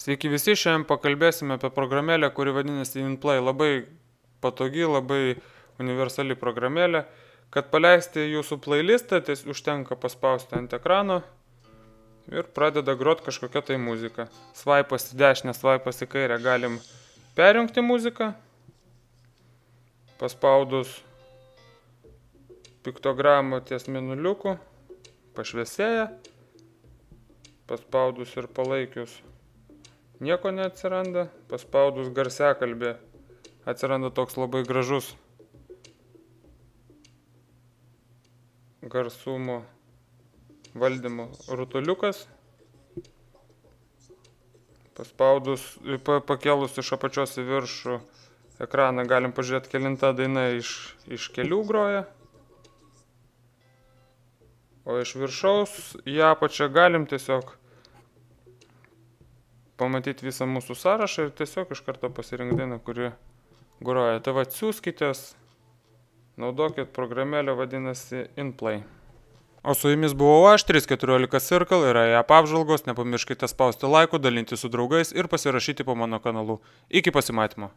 Sveiki visi, šiandien pakalbėsime apie programėlę, kuri vadinasi InPlay. Labai patogi, labai universali programėlė. Kad paleisti jūsų playlistą, tai užtenka paspausti ant ekrano ir pradeda grot kažkokia tai muzika. Svaipas į dešinę, svaipas į kairę galim perjungti muziką. Paspaudus piktogramą ties minuliuku pašviesėja. Paspaudus ir palaikius nieko neatsiranda. Paspaudus garsiakalbį atsiranda toks labai gražus garsumo valdymo rutuliukas. Paspaudus, pakėlus iš apačios į viršų ekraną galim pažiūrėti, kelinta daina iš kelių groja. O iš viršaus į apačią galim tiesiog pamatyti visą mūsų sąrašą ir tiesiog iš karto pasirinkti dainą, kuri groja. Tai va, siųskitės, naudokit programėlę, vadinasi InPlay. O su jumis buvau aš, 314 Circle, yra app apžvalgos, nepamirškite spausti laikų, dalinti su draugais ir pasirašyti po mano kanalu. Iki pasimatymo.